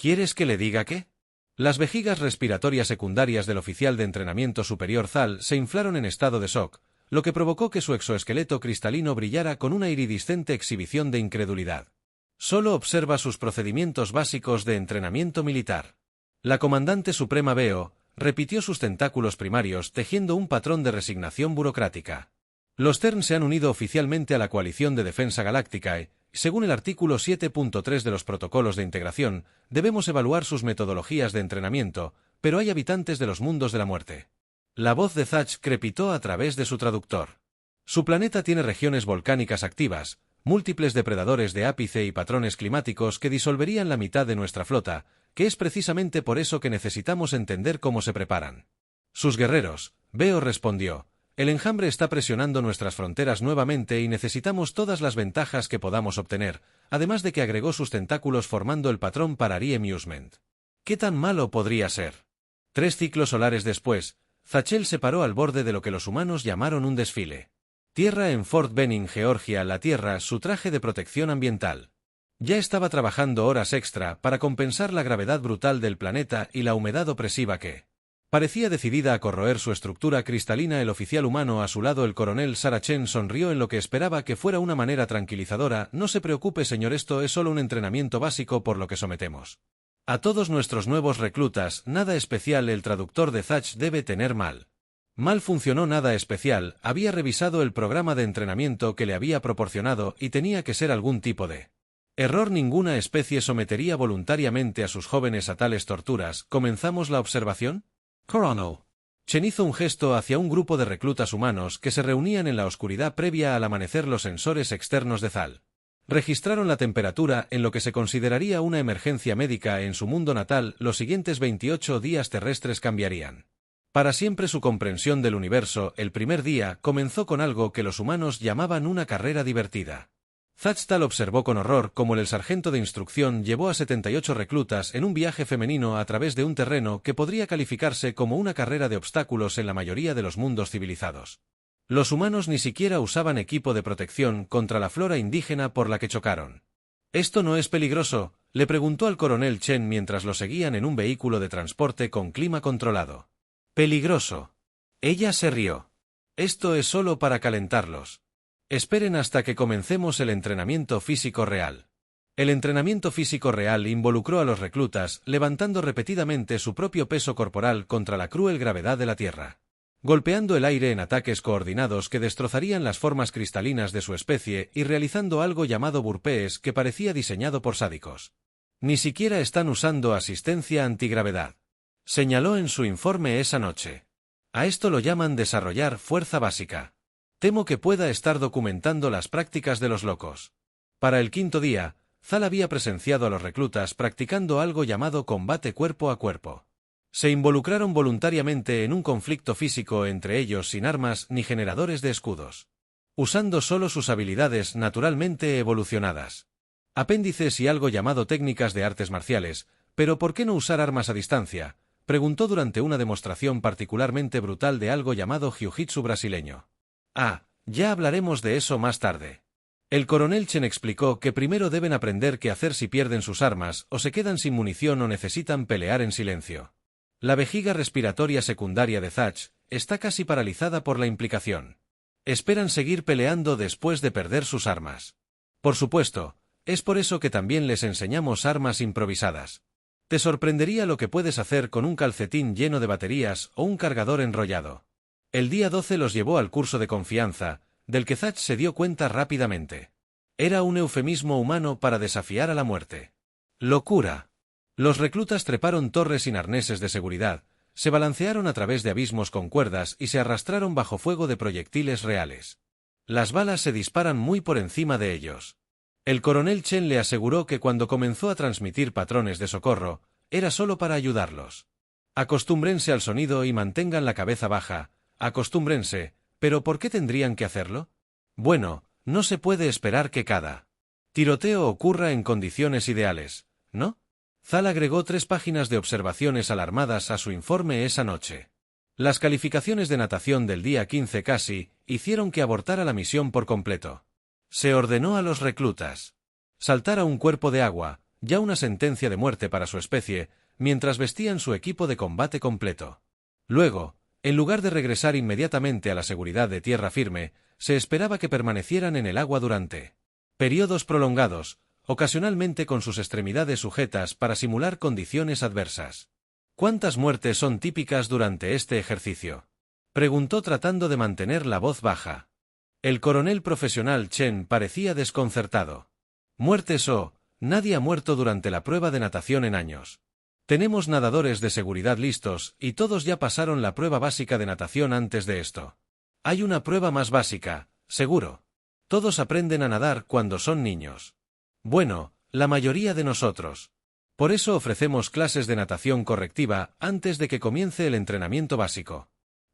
¿Quieres que le diga qué? Las vejigas respiratorias secundarias del oficial de entrenamiento superior Zal se inflaron en estado de shock, lo que provocó que su exoesqueleto cristalino brillara con una iridiscente exhibición de incredulidad. Solo observa sus procedimientos básicos de entrenamiento militar. La comandante suprema Veo repitió sus tentáculos primarios tejiendo un patrón de resignación burocrática. Los TERN se han unido oficialmente a la Coalición de Defensa Galáctica y, según el artículo 7.3 de los protocolos de integración, debemos evaluar sus metodologías de entrenamiento, pero hay habitantes de los mundos de la muerte. La voz de Thatch crepitó a través de su traductor. Su planeta tiene regiones volcánicas activas, múltiples depredadores de ápice y patrones climáticos que disolverían la mitad de nuestra flota, que es precisamente por eso que necesitamos entender cómo se preparan. Sus guerreros, Veo respondió. El enjambre está presionando nuestras fronteras nuevamente y necesitamos todas las ventajas que podamos obtener, además de que agregó sus tentáculos formando el patrón para Re-Amusement. ¿Qué tan malo podría ser? 3 ciclos solares después, Zachel se paró al borde de lo que los humanos llamaron un desfile. Tierra en Fort Benning, Georgia, la Tierra, su traje de protección ambiental. Ya estaba trabajando horas extra para compensar la gravedad brutal del planeta y la humedad opresiva que parecía decidida a corroer su estructura cristalina. El oficial humano a su lado, el coronel Sarachen, sonrió en lo que esperaba que fuera una manera tranquilizadora. No se preocupe, señor, esto es solo un entrenamiento básico por lo que sometemos a todos nuestros nuevos reclutas, nada especial. El traductor de Thatch debe tener mal funcionó. Nada especial, había revisado el programa de entrenamiento que le había proporcionado y tenía que ser algún tipo de error. Ninguna especie sometería voluntariamente a sus jóvenes a tales torturas. ¿Comenzamos la observación? Coronel. Chen hizo un gesto hacia un grupo de reclutas humanos que se reunían en la oscuridad previa al amanecer. Los sensores externos de Zal registraron la temperatura en lo que se consideraría una emergencia médica en su mundo natal. Los siguientes 28 días terrestres cambiarían para siempre su comprensión del universo. El primer día comenzó con algo que los humanos llamaban una carrera divertida. Thatchtal observó con horror cómo el sargento de instrucción llevó a 78 reclutas en un viaje femenino a través de un terreno que podría calificarse como una carrera de obstáculos en la mayoría de los mundos civilizados. Los humanos ni siquiera usaban equipo de protección contra la flora indígena por la que chocaron. ¿Esto no es peligroso?, le preguntó al coronel Chen mientras lo seguían en un vehículo de transporte con clima controlado. ¿Peligroso? Ella se rió. Esto es solo para calentarlos. Esperen hasta que comencemos el entrenamiento físico real. El entrenamiento físico real involucró a los reclutas levantando repetidamente su propio peso corporal contra la cruel gravedad de la Tierra, golpeando el aire en ataques coordinados que destrozarían las formas cristalinas de su especie y realizando algo llamado burpees que parecía diseñado por sádicos. Ni siquiera están usando asistencia antigravedad, señaló en su informe esa noche. A esto lo llaman desarrollar fuerza básica. Temo que pueda estar documentando las prácticas de los locos. Para el quinto día, Zal había presenciado a los reclutas practicando algo llamado combate cuerpo a cuerpo. Se involucraron voluntariamente en un conflicto físico entre ellos sin armas ni generadores de escudos, usando solo sus habilidades naturalmente evolucionadas. Apéndices y algo llamado técnicas de artes marciales, pero ¿por qué no usar armas a distancia?, preguntó durante una demostración particularmente brutal de algo llamado jiu-jitsu brasileño. Ya hablaremos de eso más tarde. El coronel Chen explicó que primero deben aprender qué hacer si pierden sus armas o se quedan sin munición o necesitan pelear en silencio. La vejiga respiratoria secundaria de Thatch está casi paralizada por la implicación. Esperan seguir peleando después de perder sus armas. Por supuesto, es por eso que también les enseñamos armas improvisadas. Te sorprendería lo que puedes hacer con un calcetín lleno de baterías o un cargador enrollado. El día 12 los llevó al curso de confianza, del que Thatch se dio cuenta rápidamente. Era un eufemismo humano para desafiar a la muerte. ¡Locura! Los reclutas treparon torres sin arneses de seguridad, se balancearon a través de abismos con cuerdas y se arrastraron bajo fuego de proyectiles reales. Las balas se disparan muy por encima de ellos. El coronel Chen le aseguró que cuando comenzó a transmitir patrones de socorro, era solo para ayudarlos. Acostúmbrense al sonido y mantengan la cabeza baja. Acostúmbrense, pero ¿por qué tendrían que hacerlo? Bueno, no se puede esperar que cada tiroteo ocurra en condiciones ideales, ¿no? Zal agregó 3 páginas de observaciones alarmadas a su informe esa noche. Las calificaciones de natación del día 15 casi hicieron que abortara la misión por completo. Se ordenó a los reclutas saltar a un cuerpo de agua, ya una sentencia de muerte para su especie, mientras vestían su equipo de combate completo. Luego, en lugar de regresar inmediatamente a la seguridad de tierra firme, se esperaba que permanecieran en el agua durante periodos prolongados, ocasionalmente con sus extremidades sujetas para simular condiciones adversas. ¿Cuántas muertes son típicas durante este ejercicio?, preguntó tratando de mantener la voz baja. El coronel profesional Chen parecía desconcertado. Muertes nadie ha muerto durante la prueba de natación en años. Tenemos nadadores de seguridad listos, y todos ya pasaron la prueba básica de natación antes de esto. Hay una prueba más básica, seguro. Todos aprenden a nadar cuando son niños. Bueno, la mayoría de nosotros. Por eso ofrecemos clases de natación correctiva antes de que comience el entrenamiento básico.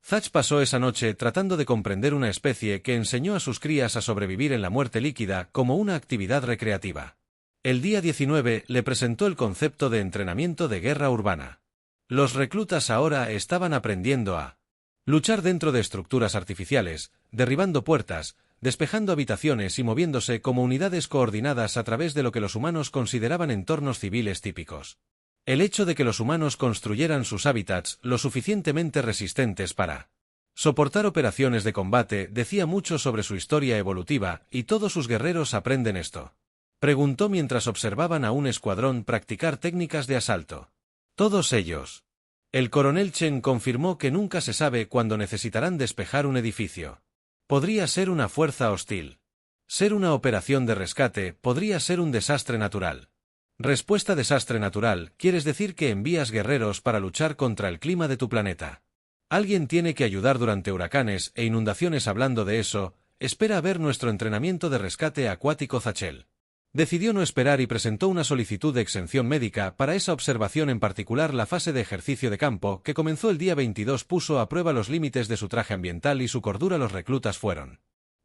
Thatch pasó esa noche tratando de comprender una especie que enseñó a sus crías a sobrevivir en la muerte líquida como una actividad recreativa. El día 19 le presentó el concepto de entrenamiento de guerra urbana. Los reclutas ahora estaban aprendiendo a luchar dentro de estructuras artificiales, derribando puertas, despejando habitaciones y moviéndose como unidades coordinadas a través de lo que los humanos consideraban entornos civiles típicos. El hecho de que los humanos construyeran sus hábitats lo suficientemente resistentes para soportar operaciones de combate decía mucho sobre su historia evolutiva, y todos sus guerreros aprenden esto. Preguntó mientras observaban a un escuadrón practicar técnicas de asalto. Todos ellos. El coronel Chen confirmó que nunca se sabe cuándo necesitarán despejar un edificio. Podría ser una fuerza hostil. Ser una operación de rescate podría ser un desastre natural. Respuesta: desastre natural, ¿quieres decir que envías guerreros para luchar contra el clima de tu planeta? Alguien tiene que ayudar durante huracanes e inundaciones. Hablando de eso, espera a ver nuestro entrenamiento de rescate acuático. Zachel decidió no esperar y presentó una solicitud de exención médica para esa observación en particular. La fase de ejercicio de campo, que comenzó el día 22, puso a prueba los límites de su traje ambiental y su cordura. Los reclutas fueron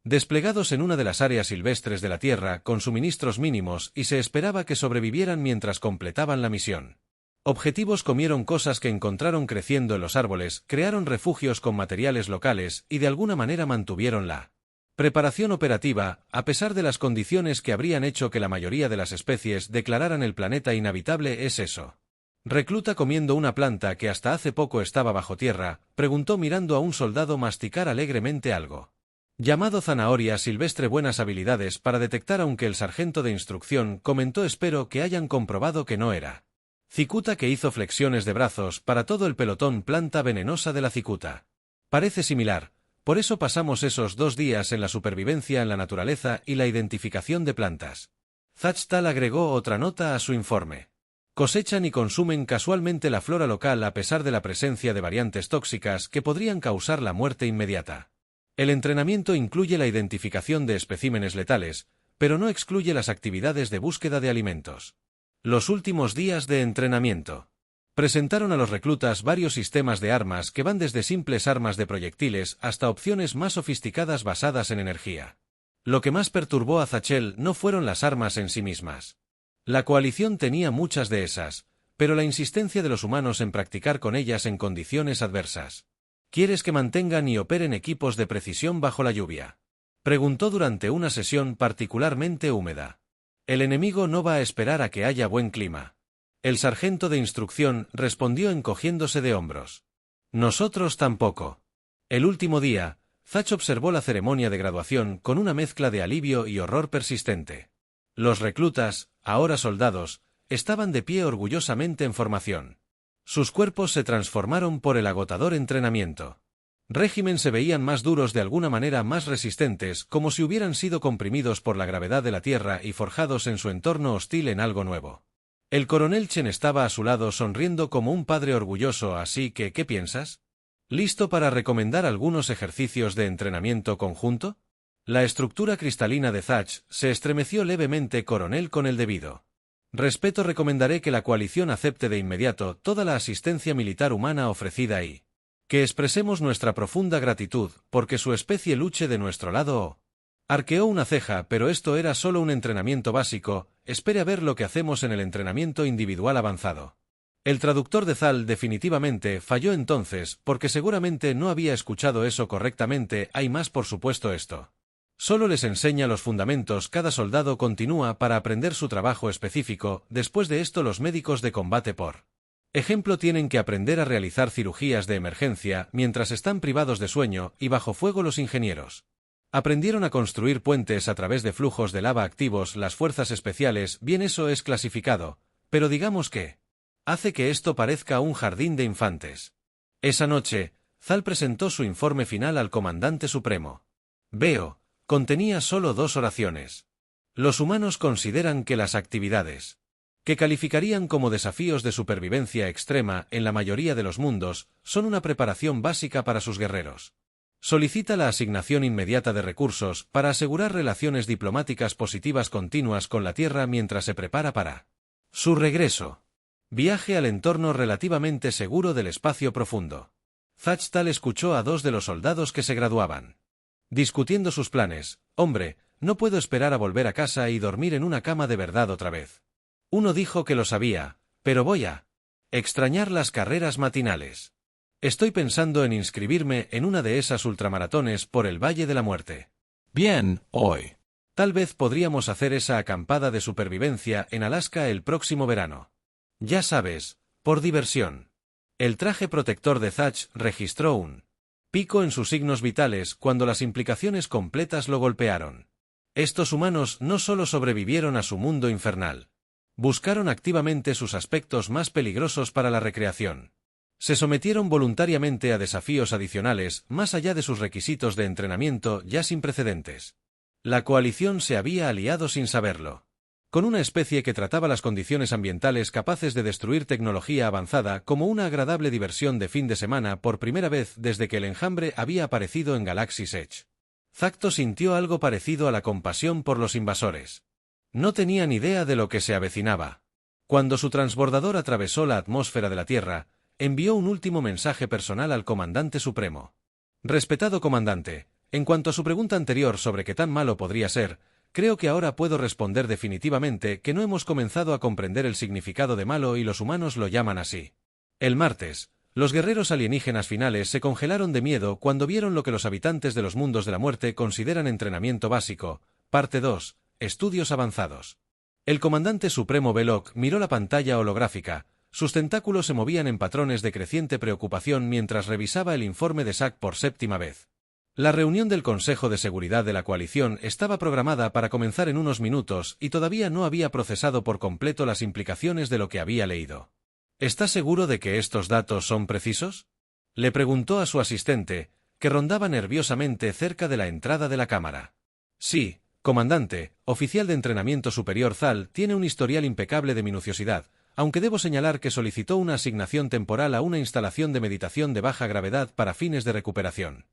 desplegados en una de las áreas silvestres de la Tierra con suministros mínimos y se esperaba que sobrevivieran mientras completaban la misión. Objetivos: comieron cosas que encontraron creciendo en los árboles, crearon refugios con materiales locales y de alguna manera mantuvieron la preparación operativa, a pesar de las condiciones que habrían hecho que la mayoría de las especies declararan el planeta inhabitable. ¿Es eso? Recluta comiendo una planta que hasta hace poco estaba bajo tierra, preguntó mirando a un soldado masticar alegremente algo llamado zanahoria silvestre. Buenas habilidades para detectar, aunque el sargento de instrucción comentó: espero que hayan comprobado que no era cicuta, que hizo flexiones de brazos para todo el pelotón. Planta venenosa de la cicuta. Parece similar, por eso pasamos esos 2 días en la supervivencia en la naturaleza y la identificación de plantas. Thatch Tal agregó otra nota a su informe. Cosechan y consumen casualmente la flora local a pesar de la presencia de variantes tóxicas que podrían causar la muerte inmediata. El entrenamiento incluye la identificación de especímenes letales, pero no excluye las actividades de búsqueda de alimentos. Los últimos días de entrenamiento presentaron a los reclutas varios sistemas de armas que van desde simples armas de proyectiles hasta opciones más sofisticadas basadas en energía. Lo que más perturbó a Zachel no fueron las armas en sí mismas. La coalición tenía muchas de esas, pero la insistencia de los humanos en practicar con ellas en condiciones adversas. ¿Quieres que mantengan y operen equipos de precisión bajo la lluvia?, preguntó durante una sesión particularmente húmeda. El enemigo no va a esperar a que haya buen clima. El sargento de instrucción respondió encogiéndose de hombros. Nosotros tampoco. El último día, Thatch observó la ceremonia de graduación con una mezcla de alivio y horror persistente. Los reclutas, ahora soldados, estaban de pie orgullosamente en formación. Sus cuerpos se transformaron por el agotador entrenamiento. Régimen se veían más duros, de alguna manera más resistentes, como si hubieran sido comprimidos por la gravedad de la Tierra y forjados en su entorno hostil en algo nuevo. El coronel Chen estaba a su lado sonriendo como un padre orgulloso. Así que, ¿qué piensas? ¿Listo para recomendar algunos ejercicios de entrenamiento conjunto? La estructura cristalina de Thatch se estremeció levemente. Coronel, con el debido respeto recomendaré que la coalición acepte de inmediato toda la asistencia militar humana ofrecida y que expresemos nuestra profunda gratitud porque su especie luche de nuestro lado. Arqueó una ceja, pero esto era solo un entrenamiento básico. Espere a ver lo que hacemos en el entrenamiento individual avanzado. El traductor de Zal definitivamente falló entonces, porque seguramente no había escuchado eso correctamente. Hay más, por supuesto. Esto Solo les enseña los fundamentos, cada soldado continúa para aprender su trabajo específico, después de esto los médicos de combate por ejemplo tienen que aprender a realizar cirugías de emergencia mientras están privados de sueño y bajo fuego los ingenieros. Aprendieron a construir puentes a través de flujos de lava activos las fuerzas especiales, bien eso es clasificado, pero digamos que hace que esto parezca un jardín de infantes. Esa noche, Zal presentó su informe final al comandante supremo. Veo, contenía solo 2 oraciones. Los humanos consideran que las actividades que calificarían como desafíos de supervivencia extrema en la mayoría de los mundos son una preparación básica para sus guerreros. Solicita la asignación inmediata de recursos para asegurar relaciones diplomáticas positivas continuas con la Tierra mientras se prepara para su regreso. Viaje al entorno relativamente seguro del espacio profundo. Zachtal escuchó a 2 de los soldados que se graduaban discutiendo sus planes. Hombre, no puedo esperar a volver a casa y dormir en una cama de verdad otra vez. Uno dijo que lo sabía, pero voy a extrañar las carreras matinales. Estoy pensando en inscribirme en una de esas ultramaratones por el Valle de la Muerte. Bien, hoy. Tal vez podríamos hacer esa acampada de supervivencia en Alaska el próximo verano. Ya sabes, por diversión. El traje protector de Zach registró un pico en sus signos vitales cuando las implicaciones completas lo golpearon. Estos humanos no solo sobrevivieron a su mundo infernal. Buscaron activamente sus aspectos más peligrosos para la recreación. Se sometieron voluntariamente a desafíos adicionales más allá de sus requisitos de entrenamiento ya sin precedentes. La coalición se había aliado sin saberlo con una especie que trataba las condiciones ambientales capaces de destruir tecnología avanzada como una agradable diversión de fin de semana por primera vez desde que el enjambre había aparecido en Galaxy's Edge. Zacto sintió algo parecido a la compasión por los invasores. No tenía ni idea de lo que se avecinaba. Cuando su transbordador atravesó la atmósfera de la Tierra, envió un último mensaje personal al comandante supremo. Respetado comandante, en cuanto a su pregunta anterior sobre qué tan malo podría ser, creo que ahora puedo responder definitivamente que no hemos comenzado a comprender el significado de malo y los humanos lo llaman así. El martes, los guerreros alienígenas finales se congelaron de miedo cuando vieron lo que los habitantes de los mundos de la muerte consideran entrenamiento básico. Parte 2. Estudios avanzados. El comandante supremo Belloc miró la pantalla holográfica. Sus tentáculos se movían en patrones de creciente preocupación mientras revisaba el informe de SAC por 7ª vez. La reunión del Consejo de Seguridad de la Coalición estaba programada para comenzar en unos minutos y todavía no había procesado por completo las implicaciones de lo que había leído. ¿Está seguro de que estos datos son precisos?, le preguntó a su asistente, que rondaba nerviosamente cerca de la entrada de la cámara. Sí, comandante, oficial de entrenamiento superior Zal tiene un historial impecable de minuciosidad, aunque debo señalar que solicitó una asignación temporal a una instalación de meditación de baja gravedad para fines de recuperación.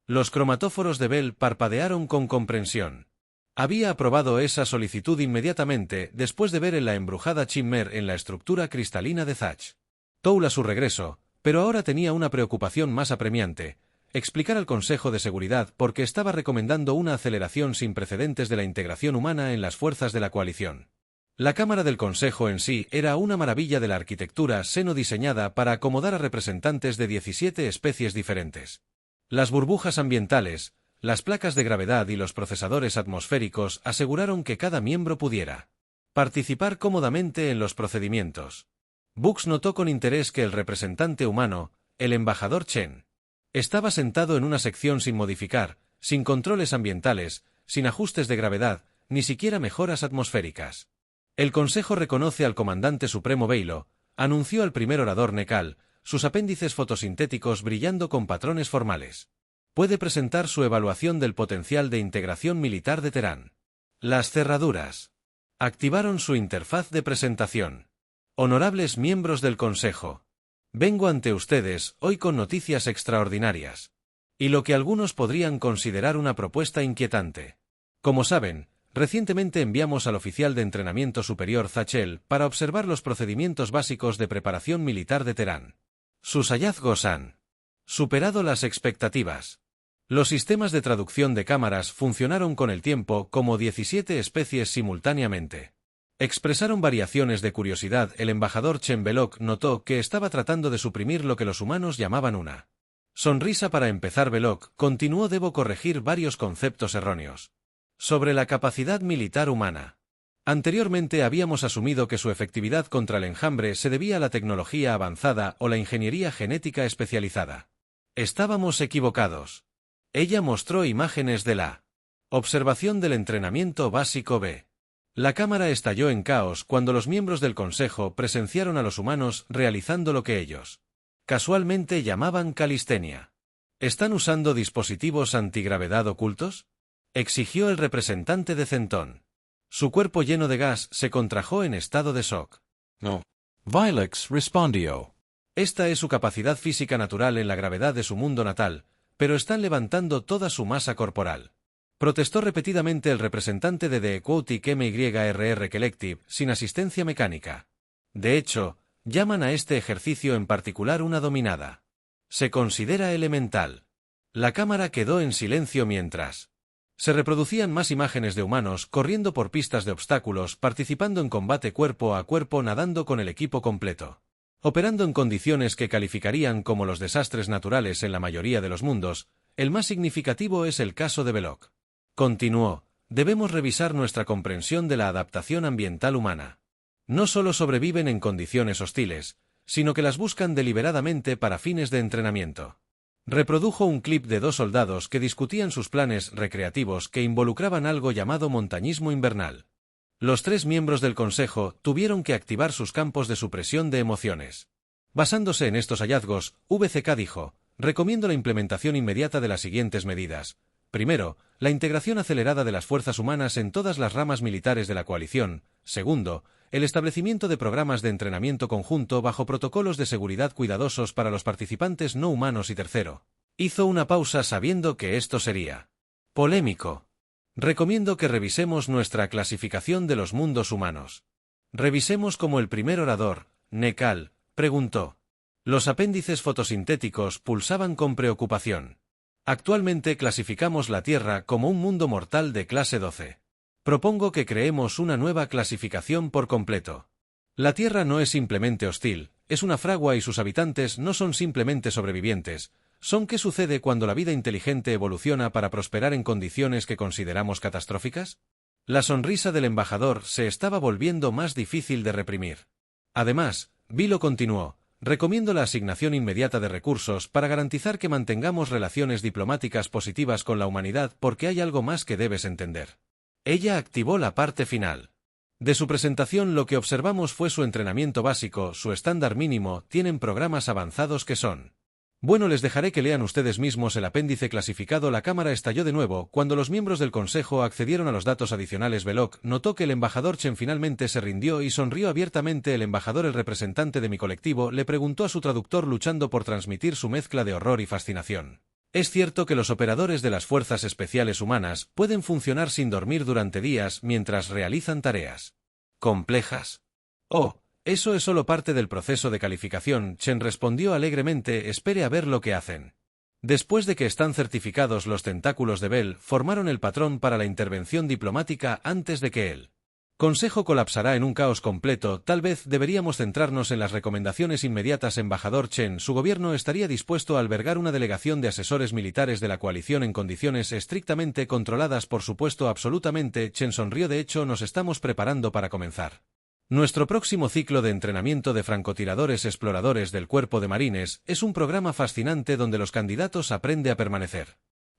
Los cromatóforos de Bell parpadearon con comprensión. Había aprobado esa solicitud inmediatamente después de ver en la embrujada Chimmer en la estructura cristalina de Zach. Toul a su regreso, pero ahora tenía una preocupación más apremiante: explicar al Consejo de Seguridad por qué estaba recomendando una aceleración sin precedentes de la integración humana en las fuerzas de la coalición. La Cámara del Consejo en sí era una maravilla de la arquitectura seno diseñada para acomodar a representantes de 17 especies diferentes. Las burbujas ambientales, las placas de gravedad y los procesadores atmosféricos aseguraron que cada miembro pudiera participar cómodamente en los procedimientos. Bux notó con interés que el representante humano, el embajador Chen, estaba sentado en una sección sin modificar, sin controles ambientales, sin ajustes de gravedad, ni siquiera mejoras atmosféricas. El Consejo reconoce al comandante supremo Beilo, anunció el primer orador Nekal, sus apéndices fotosintéticos brillando con patrones formales. Puede presentar su evaluación del potencial de integración militar de Terán. Las cerraduras activaron su interfaz de presentación. Honorables miembros del Consejo, vengo ante ustedes hoy con noticias extraordinarias, y lo que algunos podrían considerar una propuesta inquietante. Como saben, recientemente enviamos al oficial de entrenamiento superior Zachel para observar los procedimientos básicos de preparación militar de Terán. Sus hallazgos han superado las expectativas. Los sistemas de traducción de cámaras funcionaron con el tiempo como 17 especies simultáneamente. Expresaron variaciones de curiosidad. El embajador Chen Belloc notó que estaba tratando de suprimir lo que los humanos llamaban una sonrisa. Para empezar, Belloc continuó: debo corregir varios conceptos erróneos. Sobre la capacidad militar humana. Anteriormente habíamos asumido que su efectividad contra el enjambre se debía a la tecnología avanzada o la ingeniería genética especializada. Estábamos equivocados. Ella mostró imágenes de la observación del entrenamiento básico B. La cámara estalló en caos cuando los miembros del Consejo presenciaron a los humanos realizando lo que ellos casualmente llamaban calistenia. ¿Están usando dispositivos antigravedad ocultos?, exigió el representante de Centón. Su cuerpo lleno de gas se contrajo en estado de shock. No. Vilex respondió. Esta es su capacidad física natural en la gravedad de su mundo natal, pero están levantando toda su masa corporal. Protestó repetidamente el representante de The Aquatic MYRR Collective, sin asistencia mecánica. De hecho, llaman a este ejercicio en particular una dominada. Se considera elemental. La cámara quedó en silencio mientras se reproducían más imágenes de humanos corriendo por pistas de obstáculos, participando en combate cuerpo a cuerpo, nadando con el equipo completo, operando en condiciones que calificarían como los desastres naturales en la mayoría de los mundos. El más significativo es el caso de Belloc. Continuó, debemos revisar nuestra comprensión de la adaptación ambiental humana. No solo sobreviven en condiciones hostiles, sino que las buscan deliberadamente para fines de entrenamiento. Reprodujo un clip de 2 soldados que discutían sus planes recreativos que involucraban algo llamado montañismo invernal. Los 3 miembros del Consejo tuvieron que activar sus campos de supresión de emociones. Basándose en estos hallazgos, VCK dijo, recomiendo la implementación inmediata de las siguientes medidas. Primero, la integración acelerada de las fuerzas humanas en todas las ramas militares de la coalición. Segundo, el establecimiento de programas de entrenamiento conjunto bajo protocolos de seguridad cuidadosos para los participantes no humanos. Y tercero, hizo una pausa sabiendo que esto sería polémico. Recomiendo que revisemos nuestra clasificación de los mundos humanos. Revisemos como el primer orador, Nekal, preguntó. Los apéndices fotosintéticos pulsaban con preocupación. Actualmente clasificamos la Tierra como un mundo mortal de clase 12. Propongo que creemos una nueva clasificación por completo. La Tierra no es simplemente hostil, es una fragua y sus habitantes no son simplemente sobrevivientes. ¿Son qué sucede cuando la vida inteligente evoluciona para prosperar en condiciones que consideramos catastróficas? La sonrisa del embajador se estaba volviendo más difícil de reprimir. Además, Vilo continuó, recomiendo la asignación inmediata de recursos para garantizar que mantengamos relaciones diplomáticas positivas con la humanidad, porque hay algo más que debes entender. Ella activó la parte final. De su presentación lo que observamos fue su entrenamiento básico, su estándar mínimo, tienen programas avanzados que son. Bueno, les dejaré que lean ustedes mismos el apéndice clasificado. La cámara estalló de nuevo cuando los miembros del Consejo accedieron a los datos adicionales. Belloc notó que el embajador Chen finalmente se rindió y sonrió abiertamente. El embajador, el representante de mi colectivo, le preguntó a su traductor luchando por transmitir su mezcla de horror y fascinación. Es cierto que los operadores de las fuerzas especiales humanas pueden funcionar sin dormir durante días mientras realizan tareas complejas. Oh, eso es solo parte del proceso de calificación. Chen respondió alegremente, espere a ver lo que hacen. Después de que están certificados, los tentáculos de Bell formaron el patrón para la intervención diplomática antes de que el Consejo colapsará en un caos completo. Tal vez deberíamos centrarnos en las recomendaciones inmediatas. Embajador Chen, su gobierno estaría dispuesto a albergar una delegación de asesores militares de la coalición en condiciones estrictamente controladas, por supuesto, absolutamente. Chen sonrió. De hecho, nos estamos preparando para comenzar nuestro próximo ciclo de entrenamiento de francotiradores exploradores del Cuerpo de Marines. Es un programa fascinante donde los candidatos aprenden a permanecer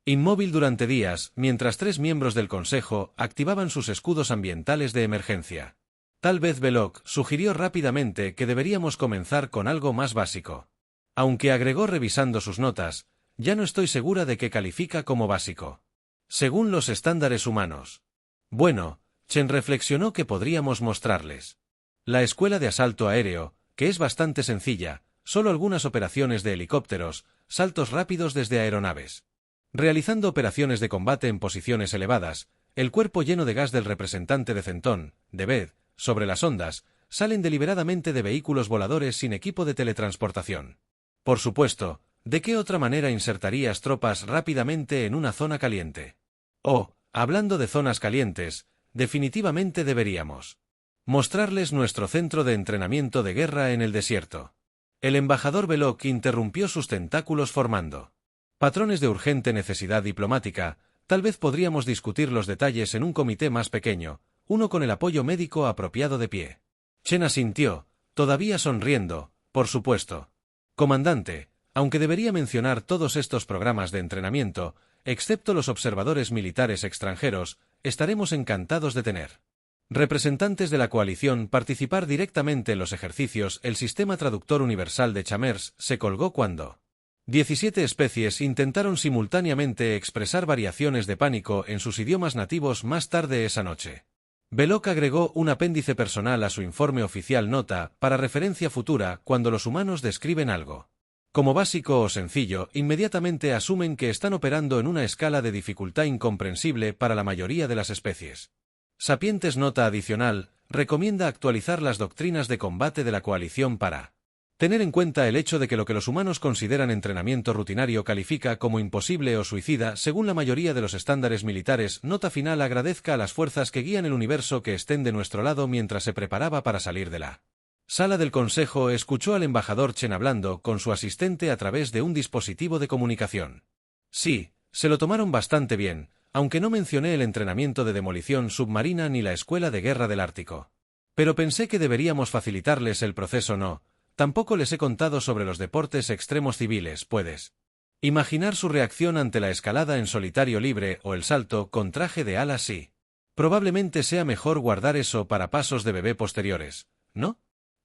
inmóvil durante días, mientras 3 miembros del Consejo activaban sus escudos ambientales de emergencia. Tal vez Belloc sugirió rápidamente que deberíamos comenzar con algo más básico. Aunque agregó revisando sus notas, ya no estoy segura de qué califica como básico. Según los estándares humanos. Bueno, Chen reflexionó que podríamos mostrarles la escuela de asalto aéreo, que es bastante sencilla, solo algunas operaciones de helicópteros, saltos rápidos desde aeronaves. Realizando operaciones de combate en posiciones elevadas, el cuerpo lleno de gas del representante de Centón, de Bed, sobre las ondas, salen deliberadamente de vehículos voladores sin equipo de teletransportación. Por supuesto, ¿de qué otra manera insertarías tropas rápidamente en una zona caliente? Oh, hablando de zonas calientes, definitivamente deberíamos mostrarles nuestro centro de entrenamiento de guerra en el desierto. El embajador Belloc interrumpió sus tentáculos formando patrones de urgente necesidad diplomática. Tal vez podríamos discutir los detalles en un comité más pequeño, uno con el apoyo médico apropiado de pie. Chen asintió, todavía sonriendo, por supuesto. Comandante, aunque debería mencionar todos estos programas de entrenamiento, excepto los observadores militares extranjeros, estaremos encantados de tener representantes de la coalición participar directamente en los ejercicios. El sistema traductor universal de Chamers se colgó cuando 17 especies intentaron simultáneamente expresar variaciones de pánico en sus idiomas nativos más tarde esa noche. Belloc agregó un apéndice personal a su informe oficial nota para referencia futura cuando los humanos describen algo como básico o sencillo, inmediatamente asumen que están operando en una escala de dificultad incomprensible para la mayoría de las especies. Sapientes nota adicional, recomienda actualizar las doctrinas de combate de la coalición para tener en cuenta el hecho de que lo que los humanos consideran entrenamiento rutinario califica como imposible o suicida según la mayoría de los estándares militares. Nota final agradezca a las fuerzas que guían el universo que estén de nuestro lado. Mientras se preparaba para salir de la sala del consejo, escuchó al embajador Chen hablando con su asistente a través de un dispositivo de comunicación. Sí, se lo tomaron bastante bien, aunque no mencioné el entrenamiento de demolición submarina ni la escuela de guerra del Ártico. Pero pensé que deberíamos facilitarles el proceso. No, tampoco les he contado sobre los deportes extremos civiles. Puedes imaginar su reacción ante la escalada en solitario libre o el salto con traje de alas. Sí. Probablemente sea mejor guardar eso para pasos de bebé posteriores, ¿no?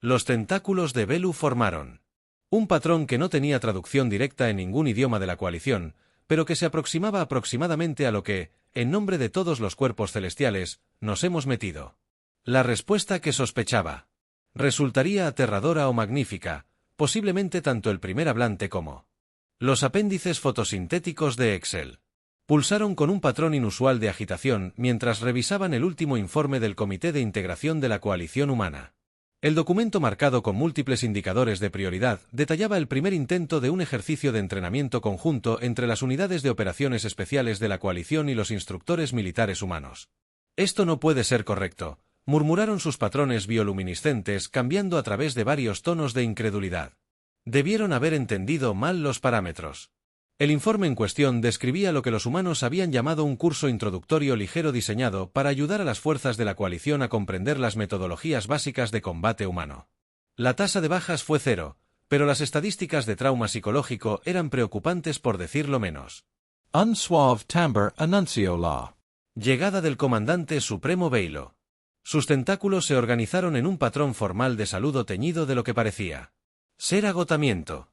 Los tentáculos de Belu formaron un patrón que no tenía traducción directa en ningún idioma de la coalición, pero que se aproximaba aproximadamente a lo que, en nombre de todos los cuerpos celestiales, nos hemos metido. La respuesta que sospechaba resultaría aterradora o magnífica, posiblemente tanto el primer hablante como los apéndices fotosintéticos de Excel pulsaron con un patrón inusual de agitación mientras revisaban el último informe del Comité de Integración de la Coalición Humana. El documento, marcado con múltiples indicadores de prioridad, detallaba el primer intento de un ejercicio de entrenamiento conjunto entre las unidades de operaciones especiales de la coalición y los instructores militares humanos. Esto no puede ser correcto, murmuraron sus patrones bioluminiscentes cambiando a través de varios tonos de incredulidad. Debieron haber entendido mal los parámetros. El informe en cuestión describía lo que los humanos habían llamado un curso introductorio ligero diseñado para ayudar a las fuerzas de la coalición a comprender las metodologías básicas de combate humano. La tasa de bajas fue 0, pero las estadísticas de trauma psicológico eran preocupantes por decirlo menos. Un suave timbre anunció la llegada del comandante supremo Beilo. Sus tentáculos se organizaron en un patrón formal de saludo teñido de lo que parecía ser agotamiento.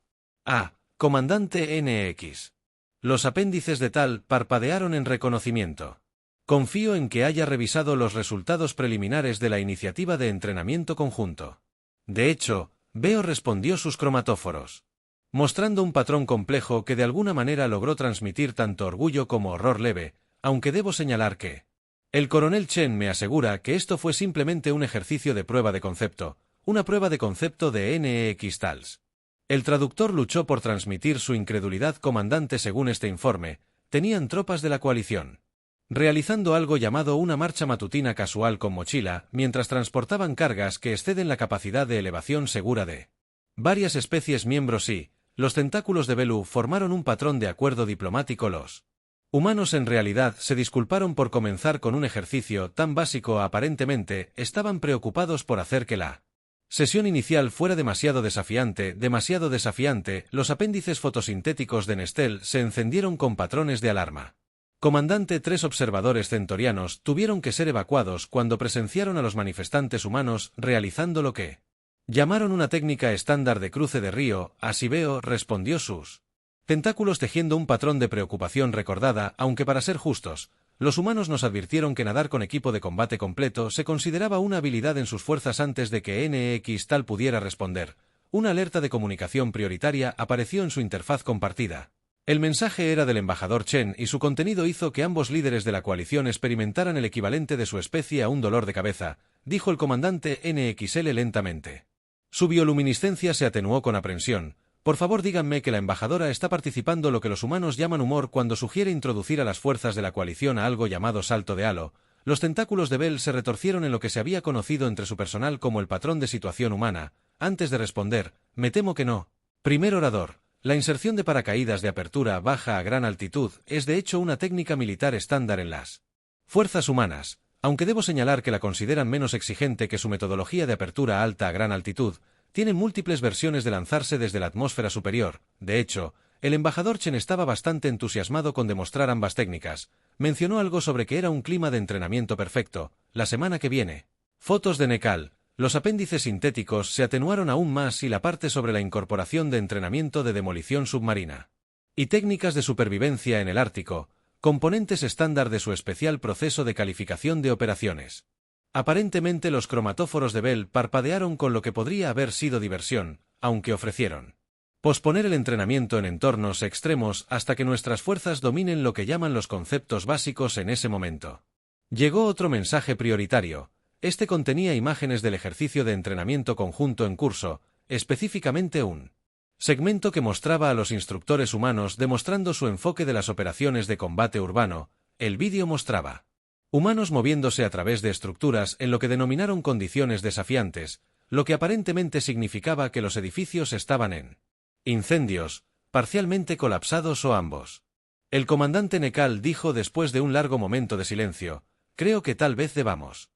Comandante NX. Los apéndices de Tal parpadearon en reconocimiento. Confío en que haya revisado los resultados preliminares de la iniciativa de entrenamiento conjunto. De hecho, Veo respondió sus cromatóforos, mostrando un patrón complejo que de alguna manera logró transmitir tanto orgullo como horror leve, aunque debo señalar que el coronel Chen me asegura que esto fue simplemente un ejercicio de prueba de concepto, una prueba de concepto de NX Tals. El traductor luchó por transmitir su incredulidad. Comandante, según este informe, tenían tropas de la coalición realizando algo llamado una marcha matutina casual con mochila, mientras transportaban cargas que exceden la capacidad de elevación segura de varias especies miembros y los tentáculos de Belu formaron un patrón de acuerdo diplomático. Los humanos en realidad se disculparon por comenzar con un ejercicio tan básico. Aparentemente, estaban preocupados por hacer que la sesión inicial fuera demasiado desafiante. Los apéndices fotosintéticos de Nestel se encendieron con patrones de alarma. Comandante, 3 observadores centorianos tuvieron que ser evacuados cuando presenciaron a los manifestantes humanos realizando lo que llamaron una técnica estándar de cruce de río. Así veo, respondió sus tentáculos tejiendo un patrón de preocupación recordada, aunque para ser justos, los humanos nos advirtieron que nadar con equipo de combate completo se consideraba una habilidad en sus fuerzas antes de que NX Tal pudiera responder. Una alerta de comunicación prioritaria apareció en su interfaz compartida. El mensaje era del embajador Chen y su contenido hizo que ambos líderes de la coalición experimentaran el equivalente de su especie a un dolor de cabeza, dijo el comandante NXL lentamente. Su bioluminiscencia se atenuó con aprensión. Por favor, díganme que la embajadora está participando lo que los humanos llaman humor cuando sugiere introducir a las fuerzas de la coalición a algo llamado salto de halo. Los tentáculos de Bell se retorcieron en lo que se había conocido entre su personal como el patrón de situación humana. Antes de responder, me temo que no. Primer orador, La inserción de paracaídas de apertura baja a gran altitud es de hecho una técnica militar estándar en las fuerzas humanas, aunque debo señalar que la consideran menos exigente que su metodología de apertura alta a gran altitud. Tienen múltiples versiones de lanzarse desde la atmósfera superior. De hecho, el embajador Chen estaba bastante entusiasmado con demostrar ambas técnicas. Mencionó algo sobre que era un clima de entrenamiento perfecto. La semana que viene. Fotos de Nekal. Los apéndices sintéticos se atenuaron aún más y la parte sobre la incorporación de entrenamiento de demolición submarina. Y técnicas de supervivencia en el Ártico, componentes estándar de su especial proceso de calificación de operaciones. Aparentemente los cromatóforos de Bell parpadearon con lo que podría haber sido diversión, aunque ofrecieron posponer el entrenamiento en entornos extremos hasta que nuestras fuerzas dominen lo que llaman los conceptos básicos en ese momento. Llegó otro mensaje prioritario. Este contenía imágenes del ejercicio de entrenamiento conjunto en curso, específicamente un segmento que mostraba a los instructores humanos demostrando su enfoque de las operaciones de combate urbano. El vídeo mostraba humanos moviéndose a través de estructuras en lo que denominaron condiciones desafiantes, lo que aparentemente significaba que los edificios estaban en incendios, parcialmente colapsados o ambos. El comandante Nekal dijo después de un largo momento de silencio: creo que tal vez debamos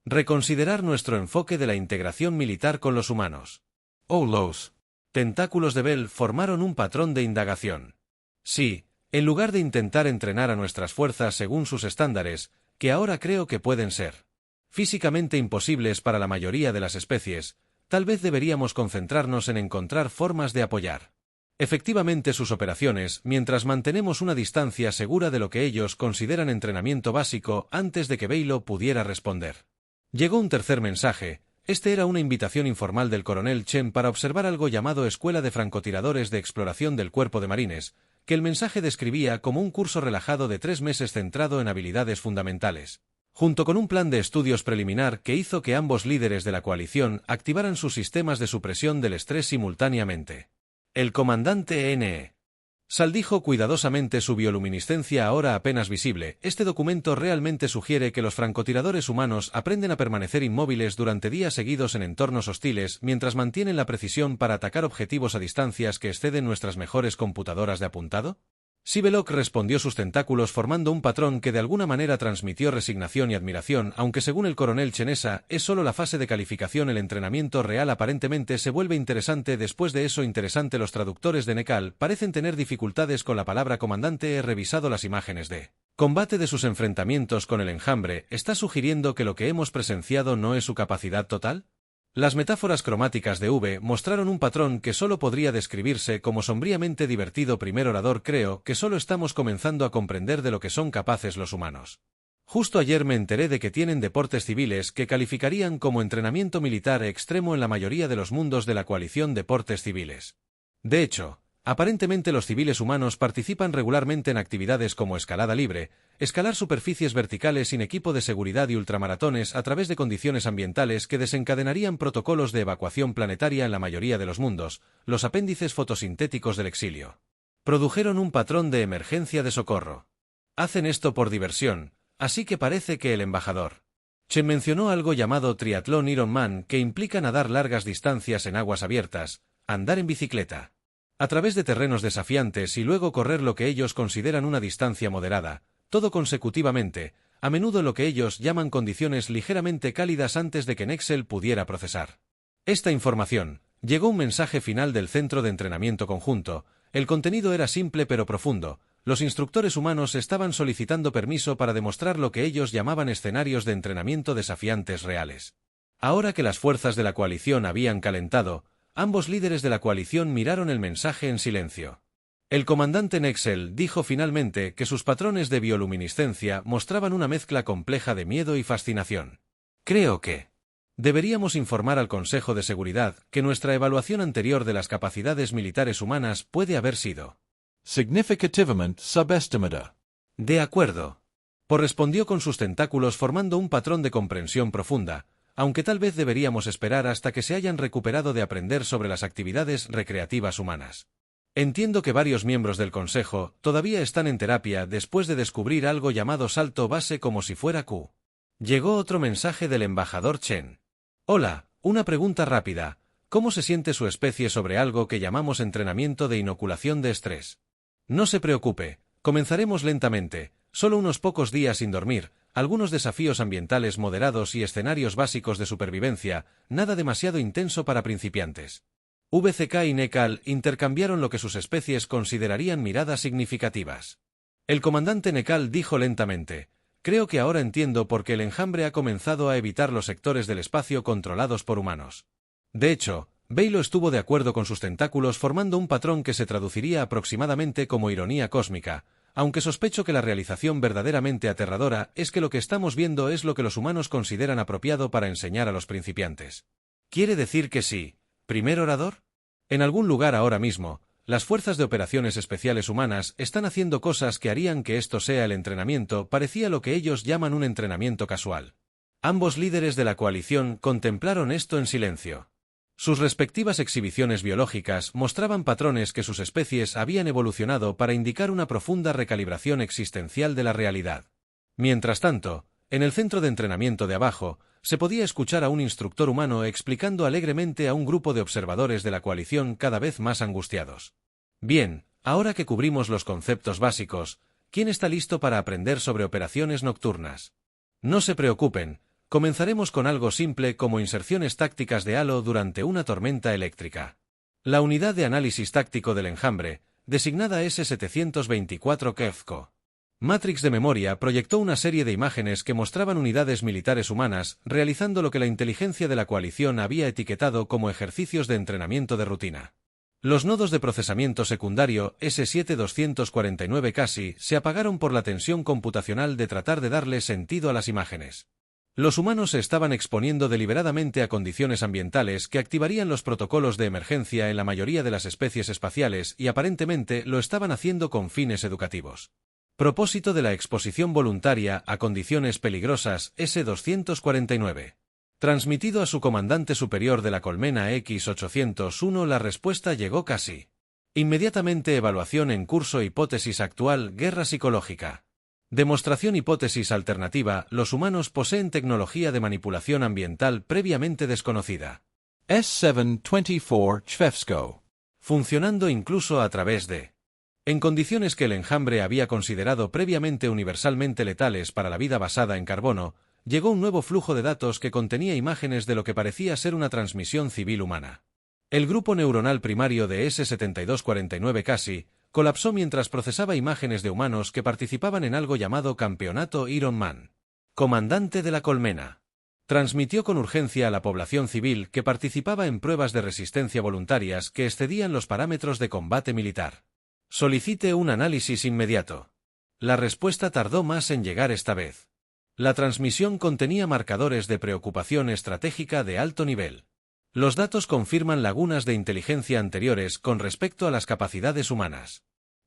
reconsiderar nuestro enfoque de la integración militar con los humanos. Los tentáculos de Bell formaron un patrón de indagación. Sí, en lugar de intentar entrenar a nuestras fuerzas según sus estándares, que ahora creo que pueden ser físicamente imposibles para la mayoría de las especies, tal vez deberíamos concentrarnos en encontrar formas de apoyar efectivamente sus operaciones mientras mantenemos una distancia segura de lo que ellos consideran entrenamiento básico antes de que Bailo pudiera responder. Llegó un tercer mensaje. Este era una invitación informal del coronel Chen para observar algo llamado Escuela de Francotiradores de Exploración del Cuerpo de Marines, que el mensaje describía como un curso relajado de 3 meses centrado en habilidades fundamentales, junto con un plan de estudios preliminar que hizo que ambos líderes de la coalición activaran sus sistemas de supresión del estrés simultáneamente. El comandante N. Sal dijo cuidadosamente su bioluminiscencia ahora apenas visible. Este documento realmente sugiere que los francotiradores humanos aprenden a permanecer inmóviles durante días seguidos en entornos hostiles mientras mantienen la precisión para atacar objetivos a distancias que exceden nuestras mejores computadoras de apuntado. Sibelok respondió sus tentáculos formando un patrón que de alguna manera transmitió resignación y admiración, aunque según el coronel Chenesa, es solo la fase de calificación. El entrenamiento real aparentemente se vuelve interesante. Después de eso interesante, los traductores de Nekal parecen tener dificultades con la palabra comandante. He revisado las imágenes de combate de sus enfrentamientos con el enjambre. ¿Está sugiriendo que lo que hemos presenciado no es su capacidad total? Las metáforas cromáticas de V mostraron un patrón que solo podría describirse como sombríamente divertido. Primer orador, creo que solo estamos comenzando a comprender de lo que son capaces los humanos. Justo ayer me enteré de que tienen deportes civiles que calificarían como entrenamiento militar extremo en la mayoría de los mundos de la coalición deportes civiles. De hecho, aparentemente los civiles humanos participan regularmente en actividades como escalada libre, escalar superficies verticales sin equipo de seguridad y ultramaratones a través de condiciones ambientales que desencadenarían protocolos de evacuación planetaria en la mayoría de los mundos. Los apéndices fotosintéticos del exilio produjeron un patrón de emergencia de socorro. Hacen esto por diversión, así que parece que el embajador Chen mencionó algo llamado triatlón Ironman, que implica nadar largas distancias en aguas abiertas, andar en bicicleta a través de terrenos desafiantes y luego correr lo que ellos consideran una distancia moderada, todo consecutivamente, a menudo lo que ellos llaman condiciones ligeramente cálidas antes de que Nexel pudiera procesar esta información. Llegó un mensaje final del Centro de Entrenamiento Conjunto. El contenido era simple pero profundo. Los instructores humanos estaban solicitando permiso para demostrar lo que ellos llamaban escenarios de entrenamiento desafiantes reales. Ahora que las fuerzas de la coalición habían calentado, ambos líderes de la coalición miraron el mensaje en silencio. El comandante Nexel dijo finalmente que sus patrones de bioluminiscencia mostraban una mezcla compleja de miedo y fascinación. Creo que deberíamos informar al Consejo de Seguridad que nuestra evaluación anterior de las capacidades militares humanas puede haber sido significativamente subestimada. De acuerdo. Respondió con sus tentáculos formando un patrón de comprensión profunda, aunque tal vez deberíamos esperar hasta que se hayan recuperado de aprender sobre las actividades recreativas humanas. Entiendo que varios miembros del Consejo todavía están en terapia después de descubrir algo llamado salto base como si fuera Q. Llegó otro mensaje del embajador Chen. Hola, una pregunta rápida. ¿Cómo se siente su especie sobre algo que llamamos entrenamiento de inoculación de estrés? No se preocupe, comenzaremos lentamente, solo unos pocos días sin dormir, algunos desafíos ambientales moderados y escenarios básicos de supervivencia, nada demasiado intenso para principiantes. VCK y Nekal intercambiaron lo que sus especies considerarían miradas significativas. El comandante Nekal dijo lentamente: creo que ahora entiendo por qué el enjambre ha comenzado a evitar los sectores del espacio controlados por humanos. De hecho, Bailo estuvo de acuerdo con sus tentáculos formando un patrón que se traduciría aproximadamente como ironía cósmica, aunque sospecho que la realización verdaderamente aterradora es que lo que estamos viendo es lo que los humanos consideran apropiado para enseñar a los principiantes. ¿Quiere decir que sí, primer orador? En algún lugar ahora mismo, las fuerzas de operaciones especiales humanas están haciendo cosas que harían que esto sea el entrenamiento, parecía lo que ellos llaman un entrenamiento casual. Ambos líderes de la coalición contemplaron esto en silencio. Sus respectivas exhibiciones biológicas mostraban patrones que sus especies habían evolucionado para indicar una profunda recalibración existencial de la realidad. Mientras tanto, en el centro de entrenamiento de abajo, se podía escuchar a un instructor humano explicando alegremente a un grupo de observadores de la coalición cada vez más angustiados. Bien, ahora que cubrimos los conceptos básicos, ¿quién está listo para aprender sobre operaciones nocturnas? No se preocupen. Comenzaremos con algo simple como inserciones tácticas de halo durante una tormenta eléctrica. La unidad de análisis táctico del enjambre, designada S-724 KEFCO. Matrix de memoria proyectó una serie de imágenes que mostraban unidades militares humanas realizando lo que la inteligencia de la coalición había etiquetado como ejercicios de entrenamiento de rutina. Los nodos de procesamiento secundario S7249 casi se apagaron por la tensión computacional de tratar de darle sentido a las imágenes. Los humanos se estaban exponiendo deliberadamente a condiciones ambientales que activarían los protocolos de emergencia en la mayoría de las especies espaciales y aparentemente lo estaban haciendo con fines educativos. Propósito de la exposición voluntaria a condiciones peligrosas S-249. Transmitido a su comandante superior de la colmena X-801, la respuesta llegó casi inmediatamente. Evaluación en curso. Hipótesis actual. Guerra psicológica. Demostración. Hipótesis alternativa. Los humanos poseen tecnología de manipulación ambiental previamente desconocida. S-724 Chvefsko. Funcionando incluso a través de en condiciones que el enjambre había considerado previamente universalmente letales para la vida basada en carbono, llegó un nuevo flujo de datos que contenía imágenes de lo que parecía ser una transmisión civil humana. El grupo neuronal primario de S-7249 casi colapsó mientras procesaba imágenes de humanos que participaban en algo llamado Campeonato Iron Man. Comandante de la colmena. Transmitió con urgencia a la población civil que participaba en pruebas de resistencia voluntarias que excedían los parámetros de combate militar. Solicite un análisis inmediato. La respuesta tardó más en llegar esta vez. La transmisión contenía marcadores de preocupación estratégica de alto nivel. Los datos confirman lagunas de inteligencia anteriores con respecto a las capacidades humanas.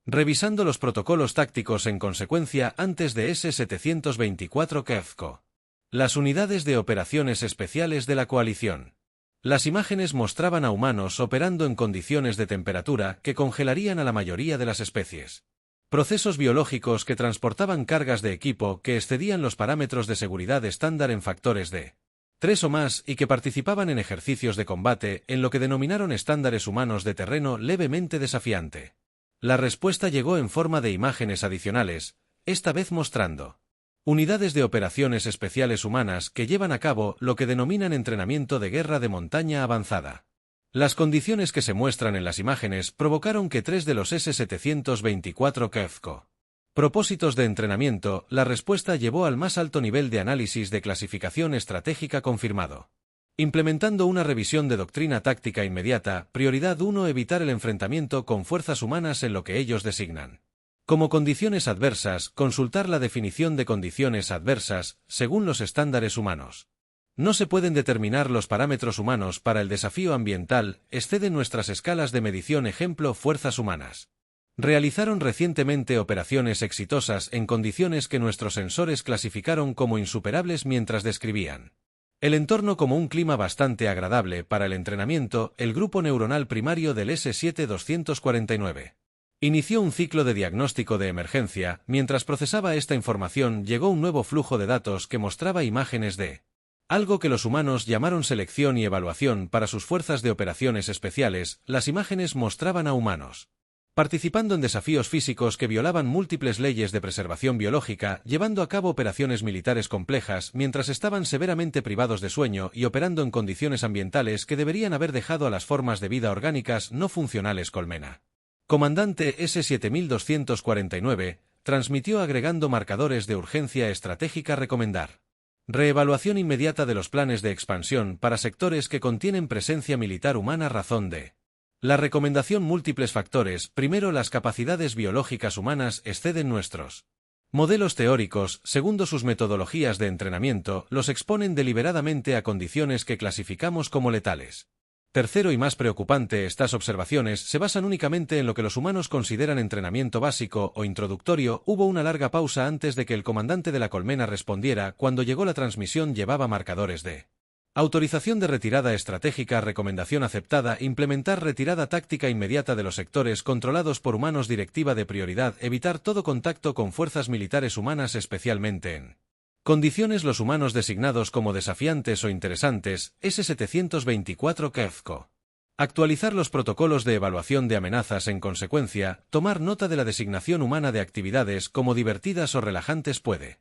Revisando los protocolos tácticos en consecuencia antes de S-724 KEFCO. Las unidades de operaciones especiales de la coalición. Las imágenes mostraban a humanos operando en condiciones de temperatura que congelarían a la mayoría de las especies. Procesos biológicos que transportaban cargas de equipo que excedían los parámetros de seguridad estándar en factores de 3 o más y que participaban en ejercicios de combate en lo que denominaron estándares humanos de terreno levemente desafiante. La respuesta llegó en forma de imágenes adicionales, esta vez mostrando unidades de operaciones especiales humanas que llevan a cabo lo que denominan entrenamiento de guerra de montaña avanzada. Las condiciones que se muestran en las imágenes provocaron que 3 de los S-724 KEFCO. Propósitos de entrenamiento. La respuesta llevó al más alto nivel de análisis de clasificación estratégica confirmado. Implementando una revisión de doctrina táctica inmediata. Prioridad 1. Evitar el enfrentamiento con fuerzas humanas en lo que ellos designan como condiciones adversas. Consultar la definición de condiciones adversas, según los estándares humanos. No se pueden determinar los parámetros humanos para el desafío ambiental, exceden nuestras escalas de medición. Ejemplo, fuerzas humanas. Realizaron recientemente operaciones exitosas en condiciones que nuestros sensores clasificaron como insuperables mientras describían el entorno como un clima bastante agradable para el entrenamiento. El grupo neuronal primario del S-7249. Inició un ciclo de diagnóstico de emergencia. Mientras procesaba esta información llegó un nuevo flujo de datos que mostraba imágenes de Algo que los humanos llamaron selección y evaluación para sus fuerzas de operaciones especiales, las imágenes mostraban a humanos participando en desafíos físicos que violaban múltiples leyes de preservación biológica, llevando a cabo operaciones militares complejas mientras estaban severamente privados de sueño y operando en condiciones ambientales que deberían haber dejado a las formas de vida orgánicas no funcionales colmena. Comandante S-7249, transmitió agregando marcadores de urgencia estratégica recomendar. Reevaluación inmediata de los planes de expansión para sectores que contienen presencia militar humana razón de. La recomendación múltiples factores. Primero, las capacidades biológicas humanas exceden nuestros modelos teóricos. Segundo, sus metodologías de entrenamiento los exponen deliberadamente a condiciones que clasificamos como letales. Tercero y más preocupante, estas observaciones se basan únicamente en lo que los humanos consideran entrenamiento básico o introductorio. Hubo una larga pausa antes de que el comandante de la colmena respondiera. Cuando llegó la transmisión llevaba marcadores de autorización de retirada estratégica. Recomendación aceptada. Implementar retirada táctica inmediata de los sectores controlados por humanos. Directiva de prioridad. Evitar todo contacto con fuerzas militares humanas, especialmente en condiciones. Los humanos designados como desafiantes o interesantes. S-724 KEFCO. Actualizar los protocolos de evaluación de amenazas. En consecuencia, tomar nota de la designación humana de actividades como divertidas o relajantes puede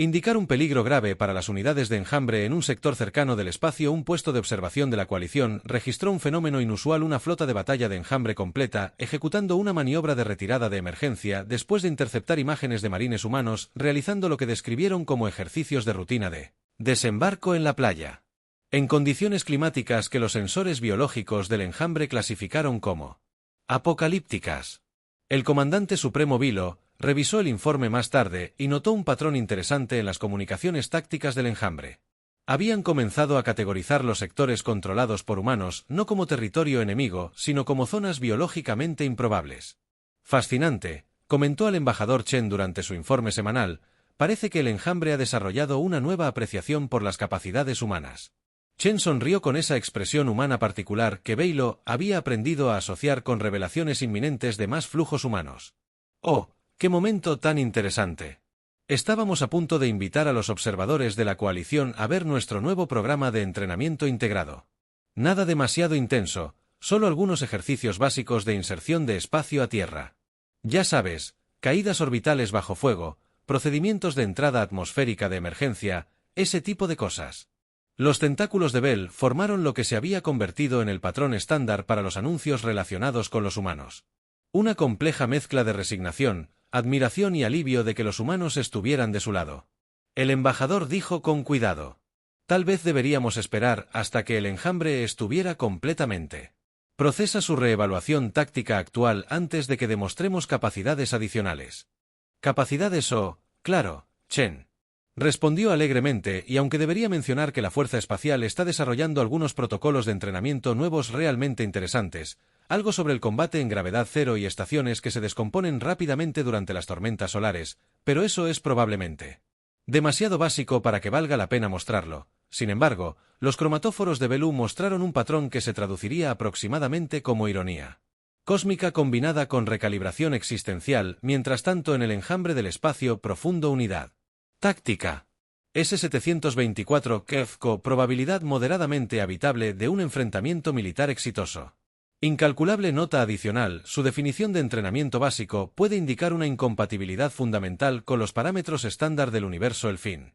indicar un peligro grave para las unidades de enjambre en un sector cercano del espacio. Un puesto de observación de la coalición registró un fenómeno inusual: una flota de batalla de enjambre completa, ejecutando una maniobra de retirada de emergencia después de interceptar imágenes de marines humanos, realizando lo que describieron como ejercicios de rutina de desembarco en la playa, en condiciones climáticas que los sensores biológicos del enjambre clasificaron como apocalípticas. El comandante supremo Vilo revisó el informe más tarde y notó un patrón interesante en las comunicaciones tácticas del enjambre. Habían comenzado a categorizar los sectores controlados por humanos no como territorio enemigo, sino como zonas biológicamente improbables. Fascinante, comentó al embajador Chen durante su informe semanal. Parece que el enjambre ha desarrollado una nueva apreciación por las capacidades humanas. Chen sonrió con esa expresión humana particular que Beilo había aprendido a asociar con revelaciones inminentes de más flujos humanos. ¡Oh, qué momento tan interesante! Estábamos a punto de invitar a los observadores de la coalición a ver nuestro nuevo programa de entrenamiento integrado. Nada demasiado intenso, solo algunos ejercicios básicos de inserción de espacio a tierra. Ya sabes, caídas orbitales bajo fuego, procedimientos de entrada atmosférica de emergencia, ese tipo de cosas. Los tentáculos de Bell formaron lo que se había convertido en el patrón estándar para los anuncios relacionados con los humanos. Una compleja mezcla de resignación, admiración y alivio de que los humanos estuvieran de su lado. El embajador dijo con cuidado: tal vez deberíamos esperar hasta que el enjambre estuviera completamente. Procesa su reevaluación táctica actual antes de que demostremos capacidades adicionales. Capacidades claro, Chen. Respondió alegremente, y aunque debería mencionar que la Fuerza Espacial está desarrollando algunos protocolos de entrenamiento nuevos realmente interesantes, algo sobre el combate en gravedad cero y estaciones que se descomponen rápidamente durante las tormentas solares, pero eso es probablemente demasiado básico para que valga la pena mostrarlo. Sin embargo, los cromatóforos de Belú mostraron un patrón que se traduciría aproximadamente como ironía cósmica combinada con recalibración existencial. Mientras tanto, en el enjambre del espacio profundo, unidad táctica S-724 KEFCO, probabilidad moderadamente habitable de un enfrentamiento militar exitoso. Incalculable nota adicional: su definición de entrenamiento básico puede indicar una incompatibilidad fundamental con los parámetros estándar del universo. El fin